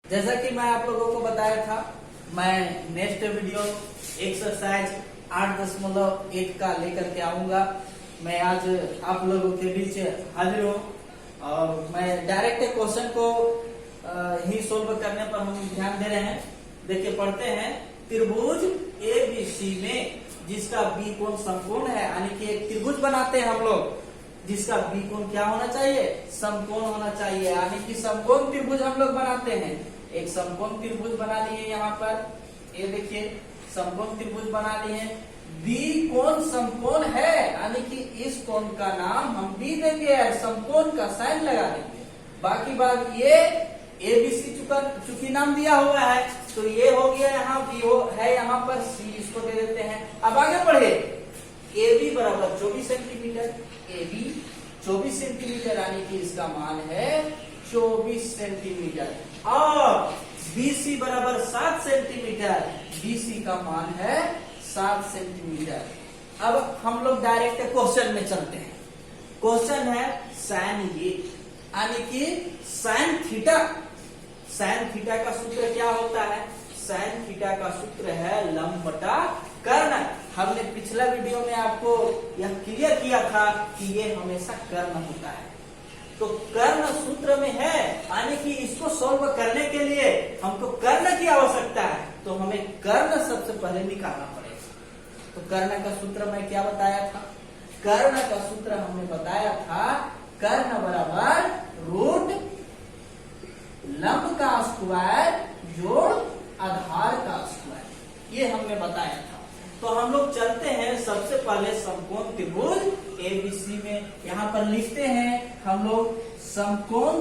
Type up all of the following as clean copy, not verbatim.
जैसा कि मैं आप लोगों को बताया था, मैं नेक्स्ट वीडियो एक्सरसाइज 8.1 का लेकर के आऊंगा। मैं आज आप लोगों के बीच हाजिर हूँ और मैं डायरेक्ट क्वेश्चन को ही सोल्व करने पर हम ध्यान दे रहे हैं। देखिए पढ़ते हैं, त्रिभुज एबीसी में जिसका बी कोण समकोण है, यानी कि एक त्रिभुज बनाते हैं हम लोग जिसका बी कोण क्या होना चाहिए, समकोण होना चाहिए, यानी कि समकोण त्रिभुज हम लोग बनाते हैं। एक समकोण त्रिभुज बना लिए यहाँ पर, ये देखिए समकोण त्रिभुज बना लिए। बी कोण समकोण है, यानी कि इस कोण का नाम हम बी देंगे और समकोण का साइन लगा देंगे। बाकी बात ये एबीसी चूंकि नाम दिया हुआ है तो ये हो गया, यहाँ बी है यहाँ पर, सी इसको दे देते हैं। अब आगे बढ़े, ए बी बराबर 24 सेंटीमीटर, ए बी 24 सेंटीमीटर यानी कि इसका मान है 24 सेंटीमीटर और बीसी बराबर 7 सेंटीमीटर, बीसी का मान है 7 सेंटीमीटर। अब हम लोग डायरेक्ट क्वेश्चन में चलते हैं। क्वेश्चन है साइन ये, यानी कि साइन थीटा। साइन थीटा का सूत्र क्या होता है? साइन थीटा का सूत्र है लंब बटा कर्ण। हमने पिछला वीडियो में आपको यह क्लियर किया था कि ये हमेशा कर्ण होता है। तो कर्ण सूत्र में है, यानी कि इसको सॉल्व करने के लिए हमको कर्ण की आवश्यकता है, तो हमें कर्ण सबसे पहले निकालना पड़ेगा। तो कर्ण का सूत्र मैं क्या बताया था? कर्ण का सूत्र हमने बताया था, कर्ण बराबर रूट लंब का स्क्वायर जोड़ आधार का स्क्वायर, ये हमने बताया था। तो हम लोग चलते हैं सबसे पहले समकोण त्रिभुज एबीसी में। यहाँ पर लिखते हैं हम लोग समकोण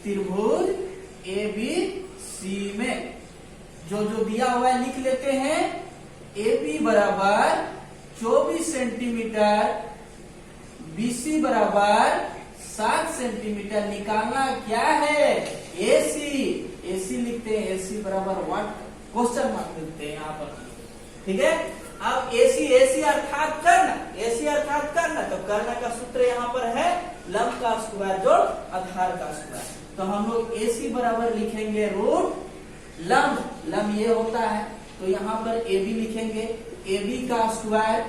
त्रिभुज एबीसी में जो दिया हुआ है लिख लेते हैं। एबी बराबर 24 सेंटीमीटर, बीसी बराबर 7 सेंटीमीटर। निकालना क्या है? एसी। एसी लिखते हैं, एसी बराबर 1 क्वेश्चन मार्क लिखते हैं यहाँ पर, ठीक है। अब एसी अर्थात कर्ण, एसी अर्थात कर्ण, तो कर्ण का सूत्र यहाँ पर है लंब का स्क्वायर जोड़ आधार का स्क्वायर। तो हम लोग एसी बराबर लिखेंगे रूट लंब ये होता है, तो यहाँ पर एबी लिखेंगे, एबी का स्क्वायर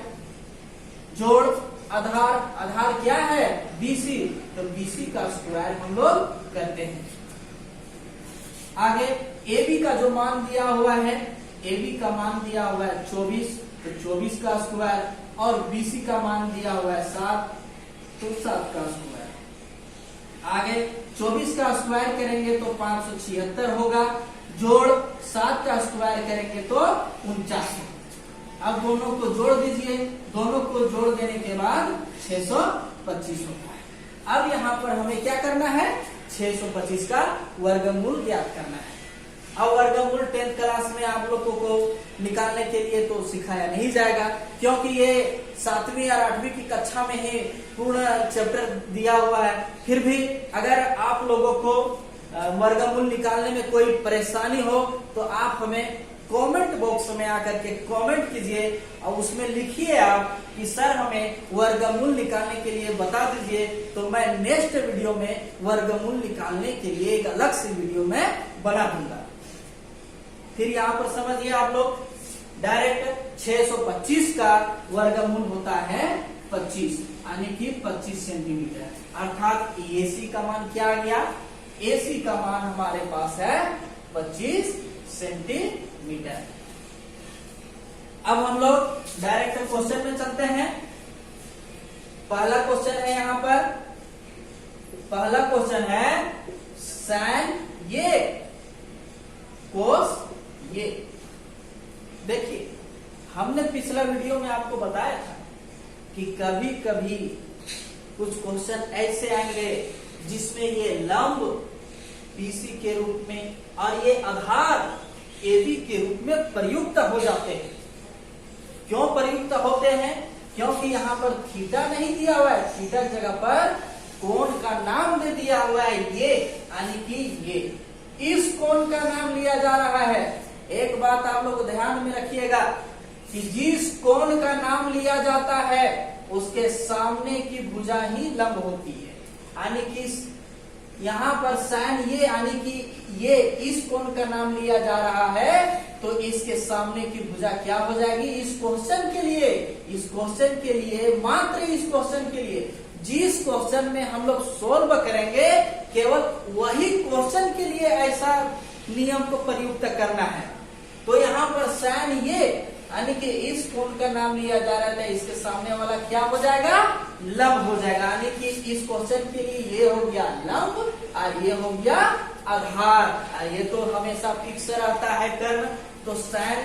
जोड़ आधार क्या है? बीसी, तो बीसी का स्क्वायर हम लोग करते हैं। आगे एबी का जो मान दिया हुआ है, एबी का मान दिया हुआ है 24, तो 24 का स्क्वायर, और बीसी का मान दिया हुआ है 7, तो 7 का स्क्वायर। आगे 24 का स्क्वायर करेंगे तो 576 होगा, जोड़ 7 का स्क्वायर करेंगे तो 49। अब दोनों को जोड़ दीजिए, दोनों को जोड़ देने के बाद 625 होता है। अब यहाँ पर हमें क्या करना है? 625 का वर्गमूल ज्ञात करना है। अब वर्गमूल 10th क्लास में आप लोगों को निकालने के लिए तो सिखाया नहीं जाएगा, क्योंकि ये 7वीं और 8वीं की कक्षा में ही पूर्ण चैप्टर दिया हुआ है। फिर भी अगर आप लोगों को वर्गमूल निकालने में कोई परेशानी हो तो आप हमें कमेंट बॉक्स में आकर के कमेंट कीजिए और उसमें लिखिए आप कि सर हमें वर्गमूल निकालने के लिए बता दीजिए, तो मैं नेक्स्ट वीडियो में वर्गमूल निकालने के लिए एक अलग से वीडियो में बना दूंगा। फिर यहाँ पर समझिए आप लोग, डायरेक्ट 625 का वर्गमूल होता है 25, यानी कि 25 सेंटीमीटर। अर्थात एसी का मान क्या आ गया? एसी का मान हमारे पास है 25 सेंटीमीटर। अब हम लोग डायरेक्ट क्वेश्चन में चलते हैं। पहला क्वेश्चन है यहाँ पर, पहला क्वेश्चन है साइन ये कोस ये। देखिए हमने पिछला वीडियो में आपको बताया था कि कभी कभी कुछ क्वेश्चन ऐसे आएंगे जिसमें ये लंब बीसी के रूप में और ये आधार एबी के रूप में प्रयुक्त हो जाते हैं। क्यों प्रयुक्त होते हैं? क्योंकि यहाँ पर थीटा नहीं दिया हुआ है, थीटा की जगह पर कोण का नाम दे दिया हुआ है ये, यानी कि ये इस कोण का नाम लिया जा रहा है। एक बात आप लोग ध्यान में रखिएगा कि जिस कोण का नाम लिया जाता है उसके सामने की भुजा ही लंब होती है, यानी कि यहाँ पर साइन ये यानी कि ये इस कोण का नाम लिया जा रहा है, तो इसके सामने की भुजा क्या हो जाएगी? इस क्वेश्चन के लिए मात्र इस क्वेश्चन के लिए जिस क्वेश्चन में हम लोग सोल्व करेंगे केवल वही क्वेश्चन के लिए ऐसा नियम को प्रयुक्त करना है। तो यहाँ पर साइन ये यानी कि इस कोण का नाम लिया जा रहा है, इसके सामने वाला क्या हो जाएगा? लंब हो जाएगा। यानी कि इस क्वेश्चन के लिए ये हो गया लंब और ये हो गया आधार। ये तो हमेशा फिक्स रहता है कर्ण। तो साइन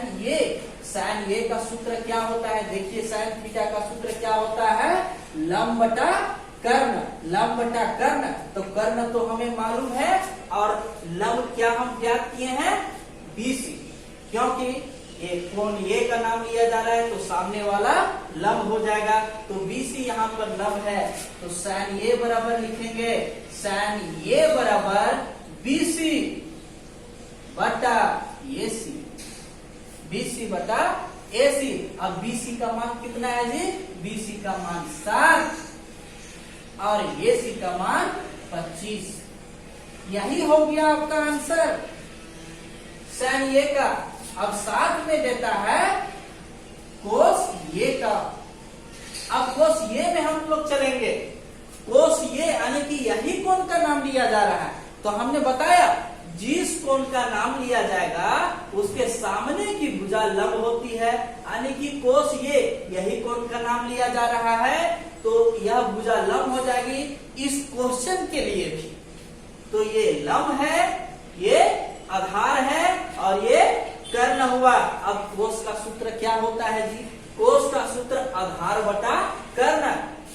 ये का सूत्र क्या होता है? देखिए साइन थीटा का सूत्र क्या होता है? लंब बटा कर्ण। तो कर्ण तो हमें मालूम है और लंब क्या हम ज्ञात किए हैं? BC। क्योंकि ये कोण ये का नाम लिया जा रहा है तो सामने वाला लंब हो जाएगा। तो BC यहाँ पर लंब है, तो साइन ये बराबर लिखेंगे साइन ये बराबर BC बटा AC। BC बटा AC। अब BC का मान कितना है जी? BC का मान 7 और AC का मान 25। यही हो गया आपका आंसर साइन ये का। अब साथ में देता है कोस ये का। अब कोस ये में हम लोग चलेंगे। कोस ये यानी कि यही कोण का नाम लिया जा रहा है। तो हमने बताया जिस कोण का नाम लिया जाएगा उसके सामने की भुजा लंब होती है, यानी कि कोस ये यही कोण का नाम लिया जा रहा है तो यह भुजा लंब हो जाएगी इस क्वेश्चन के लिए भी। तो ये लंब है, ये आधार है और ये कर्ण हुआ। अब कोस का सूत्र क्या होता है जी? कोस का सूत्र आधार बटा कर्ण।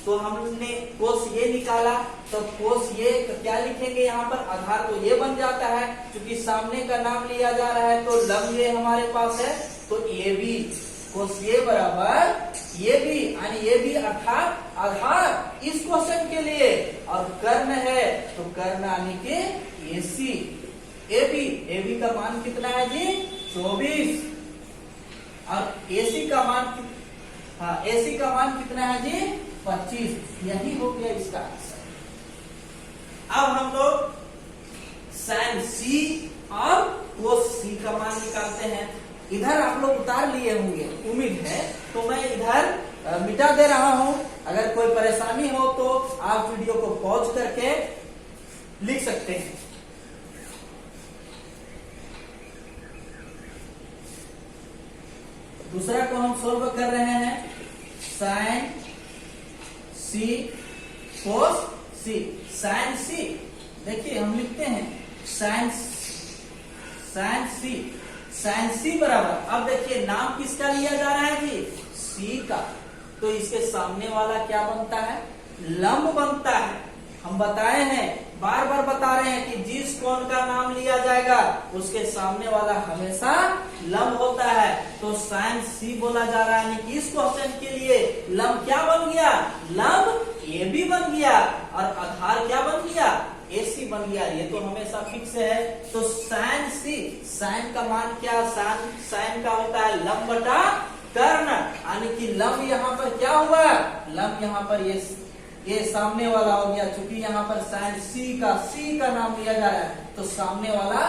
तो हमने कोस ये निकाला तो कोस ये क्या लिखेंगे? यहाँ पर आधार तो ये बन जाता है, क्योंकि सामने का नाम लिया जा रहा है तो लंब ये हमारे पास है। तो ये भी कोस ये बराबर ये भी यानी ये भी अर्थात आधार इस क्वेश्चन के लिए और कर्ण है तो कर्ण यानी के AC। AB का मान कितना है जी? 24 और AC का मान कितना है जी? 25। यही हो गया इसका आंसर। अब हम लोग साइन C और कोस C का मान निकालते हैं। इधर आप लोग उतार लिए होंगे उम्मीद है, तो मैं इधर मिटा दे रहा हूं। अगर कोई परेशानी हो तो आप वीडियो को पॉज करके लिख सकते हैं। दूसरा को हम सोल्व कर रहे हैं साइन C कोस C। साइन C देखिए हम लिखते हैं साइन C बराबर। अब देखिए नाम किसका लिया जा रहा है जी? C का। तो इसके सामने वाला क्या बनता है? लंब बनता है। हम बताए हैं, बार बार बता रहे हैं कि जिस कोण का नाम लिया जाएगा उसके सामने वाला हमेशा लंब होता है। तो साइन C बोला जा रहा है कि इस क्वेश्चन के लिए लंब क्या बन गया? लंब AB बन गया और आधार क्या बन गया? AC बन गया। ये तो हमेशा फिक्स है। तो साइन C, साइन का मान क्या? साइन का होता है लंब बटा कर्ण, यानी कि लंब यहाँ पर क्या हुआ? लंब यहाँ पर ये सामने वाला हो गया, क्योंकि यहाँ पर साइन C का नाम लिया जा रहा है तो सामने वाला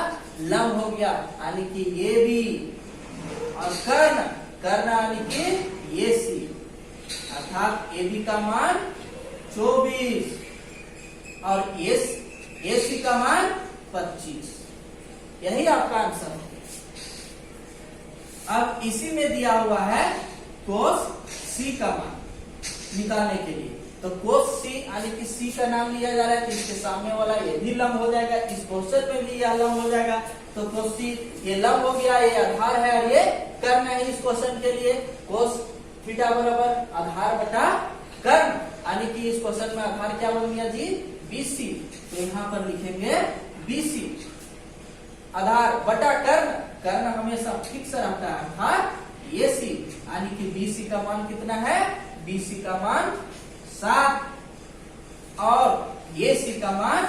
लंब हो गया, यानी कि ये भी और कर्ण यानी कि ये C, अर्थात AB का मान 24 और AC का मान 25। यही आपका आंसर है। अब इसी में दिया हुआ है कोस C का मान निकालने के लिए। तो कोस C यानी कि C का नाम लिया जा रहा है तो इसके सामने वाला ये भी लंब हो जाएगा, इस क्वेश्चन में भी यह लंब हो जाएगा। तो कोस C ये लंब हो गया, ये आधार है और ये कर्ण है इस क्वेश्चन के लिए। कोस थीटा बराबर आधार बटा कर्ण, यानी कि इस क्वेश्चन में आधार क्या बन गया जी? BC। तो यहाँ पर लिखेंगे BC आधार बटा कर्ण हमेशा फिक्स रहता है अर्थात AC, यानी कि BC का मान कितना है? BC का मान 7 और AC का मान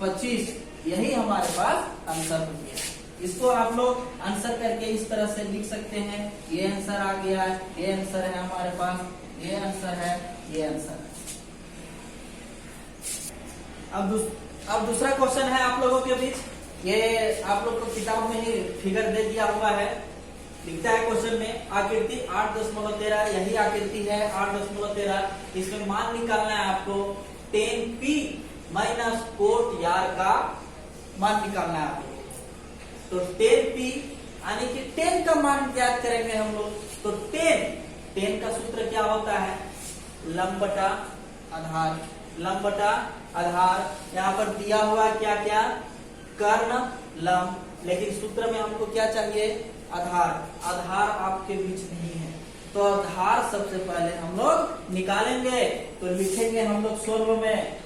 25। यही हमारे पास आंसर हो गया। इसको आप लोग आंसर करके इस तरह से लिख सकते हैं, ये आंसर आ गया, ये आंसर है हमारे पास, ये आंसर है, ये आंसर है। अब अब दूसरा क्वेश्चन है आप लोगों के बीच, ये आप लोग को किताब में ही फिगर दे दिया हुआ है। लिखता है क्वेश्चन में आकृति 8.13, यही आकृति है 8.13। इसमें मान निकालना है आपको 10p माइनस कोट यार का मान निकालना है आपको। तो 10p यानी कि 10 का मान ज्ञात करेंगे हम लोग। तो 10 का सूत्र क्या होता है? लंब बटा आधार, लंब बटा आधार। यहाँ पर दिया हुआ क्या क्या? कर्ण लंब, लेकिन सूत्र में हमको क्या चाहिए? आधार। आधार आपके बीच नहीं है, तो आधार सबसे पहले हम लोग निकालेंगे। तो लिखेंगे हम लोग सोल्व में,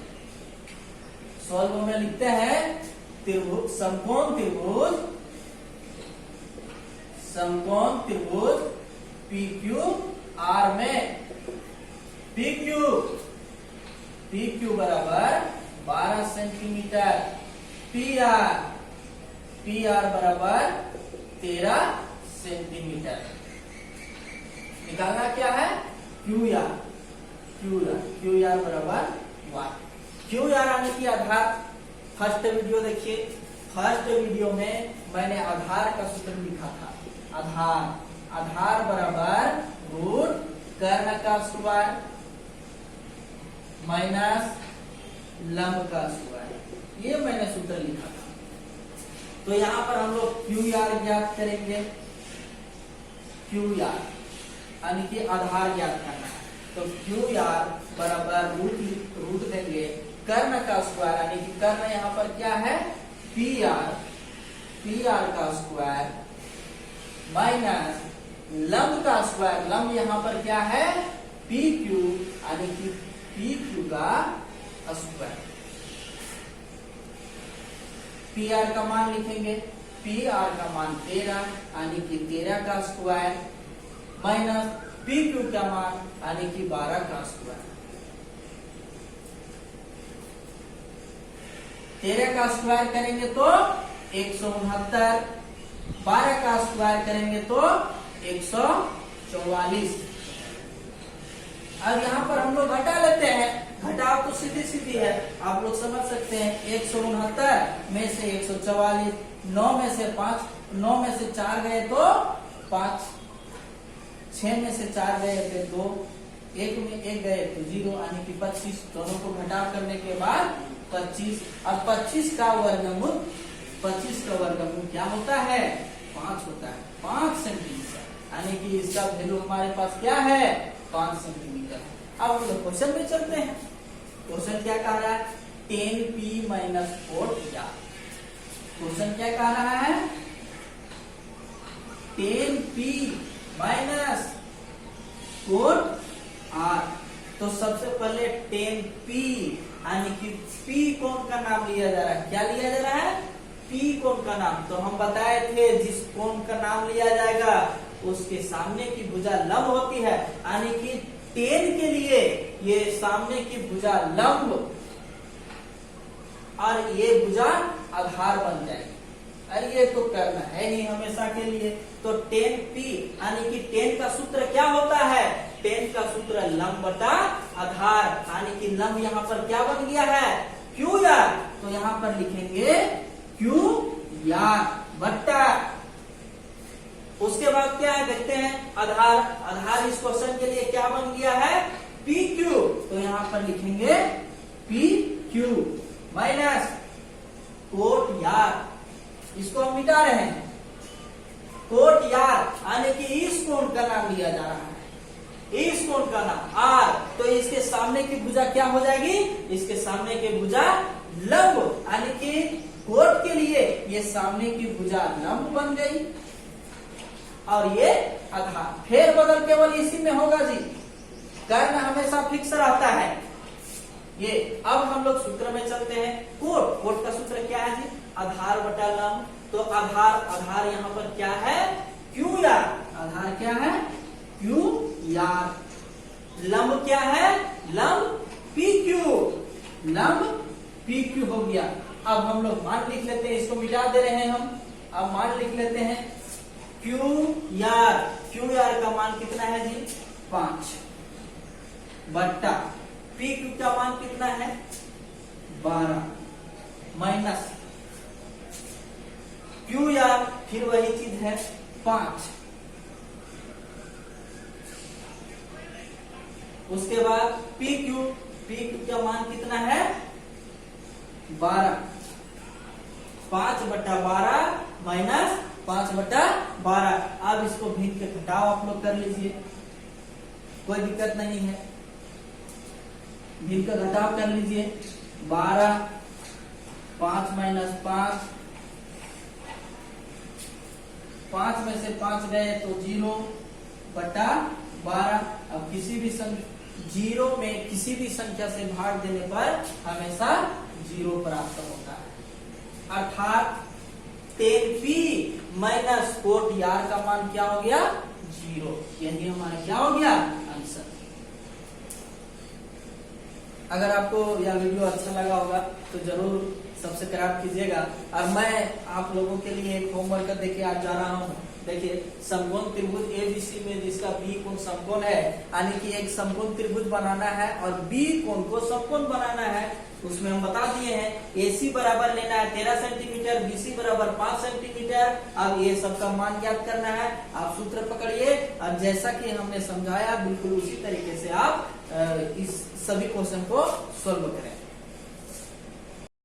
सोल्व में लिखते हैं त्रिभुज, समकोण त्रिभुज, समकोण त्रिभुज PQR में PQ बराबर 12 सेंटीमीटर, PR बराबर 13 सेंटीमीटर। निकालना क्या है? QR बराबर 1। QR यानी कि आधार। फर्स्ट वीडियो देखिए, फर्स्ट वीडियो में मैंने आधार का सूत्र लिखा था। आधार बराबर रूट कर्ण का स्क्वायर माइनस लंब का स्क्वायर, ये मैंने सूत्र लिखा था। तो यहाँ पर हम लोग QR ज्ञात करेंगे। QR यानी कि आधार ज्ञात करना है। तो QR बराबर रूट देंगे कर्ण का स्क्वायर, यानी कि कर्ण यहाँ पर क्या है? PR का स्क्वायर माइनस लंब का स्क्वायर, लंब यहाँ पर क्या है? PQ यानी कि PQ का स्क्वायर। PR का मान लिखेंगे, PR का मान 13 यानी कि 13 का स्क्वायर माइनस PQ का मान यानी कि 12 का स्क्वायर। 13 का स्क्वायर करेंगे तो 169, 12 का स्क्वायर करेंगे तो 144। अब यहाँ पर हम लोग घटा लेते हैं, घटाव तो सीधी सीधी है, आप लोग समझ सकते हैं। 169 में से 144, 9 में से 5, 9 में से 4 गए तो 5, 6 में से 4 गए थे 2, 1 में 1 गए तो 0 यानी कि 25। दोनों को घटाव करने के बाद 25। अब 25 का वर्गमूल क्या होता है? 5 होता है, 5 सेंटीमीटर, यानी कि इसका वैल्यू हमारे पास क्या है? 5 सेंटीमीटर। अब हम लोग क्वेश्चन में चलते हैं। क्वेश्चन क्या कह रहा है? 10p minus 4r। क्वेश्चन क्या कह रहा है? 10p minus 4r। तो सबसे पहले 10p यानी कि p कोण का नाम लिया जा रहा है। क्या लिया जा रहा है? p कोण का नाम। तो हम बताए थे जिस कोण का नाम लिया जाएगा उसके सामने की भुजा लंब होती है, यानी कि 10 के लिए ये सामने की भुजा लंब और ये भुजा आधार बन जाएगी। अरे ये तो करना है ही हमेशा के लिए। तो 10p यानी कि 10 का सूत्र क्या होता है? 10 का सूत्र लंब बटा आधार, यानी कि लंब यहाँ पर क्या बन गया है? QR। तो यहाँ पर लिखेंगे QR बट्टा, उसके बाद क्या है देखते हैं? आधार। आधार इस क्वेश्चन के लिए क्या बन गया है? PQ। तो यहाँ पर लिखेंगे PQ माइनस कोट यार, इसको हम मिटा रहे हैं। कोट यार यानी कि इस कोण का नाम लिया जा रहा है, इस कोण का नाम R। तो इसके सामने की भुजा क्या हो जाएगी? इसके सामने की भुजा लंब, यानी कि कोट के लिए ये सामने की भुजा लंब बन गई और ये आधार। फेर बदल केवल इसी में होगा जी, कर्ण हमेशा फिक्स रहता है। ये अब हम लोग सूत्र में चलते हैं। कोट का सूत्र क्या है जी? आधार बटा लंब। तो आधार यहाँ पर क्या है? QR। आधार क्या है? QR। लंब क्या है? लंब PQ। लंब PQ हो गया। अब हम लोग मान लिख लेते हैं, इसको मिटा दे रहे हैं हम। अब मान लिख लेते हैं QR का मान कितना है जी? 5 बट्टा PQ का मान कितना है? 12। माइनस क्यू या फिर वही चीज है 5। उसके बाद पी क्यू का मान कितना है 12। 5/12 माइनस 5/12। अब इसको भीग के घटाओ आप लोग कर लीजिए, कोई दिक्कत नहीं है। भीग का घटाव कर लीजिए 12, 5 माइनस 5, 5 में से 5 गए तो 0/12। अब किसी भी जीरो में किसी भी संख्या से भाग देने पर हमेशा 0 प्राप्त होता है। अर्थात 10p माइनस 4tr का मान क्या हो गया 0। यही हमारा क्या हो गया आंसर। अगर आपको यह वीडियो अच्छा लगा होगा तो जरूर सब्सक्राइब कीजिएगा। और मैं आप लोगों के लिए एक होमवर्क देके आज जा रहा हूँ। देखिए समकोण त्रिभुज एबीसी में जिसका बी कोण समकोण है, यानी कि एक समकोण त्रिभुज बनाना है और बी कोण को समकोण बनाना है। उसमें हम बता दिए हैं एसी बराबर लेना है 13 सेंटीमीटर, बीसी बराबर 5 सेंटीमीटर। अब ये सबका मान ज्ञात करना है। आप सूत्र पकड़िए और जैसा कि हमने समझाया बिल्कुल उसी तरीके से आप इस सभी क्वेश्चन को सोल्व करें।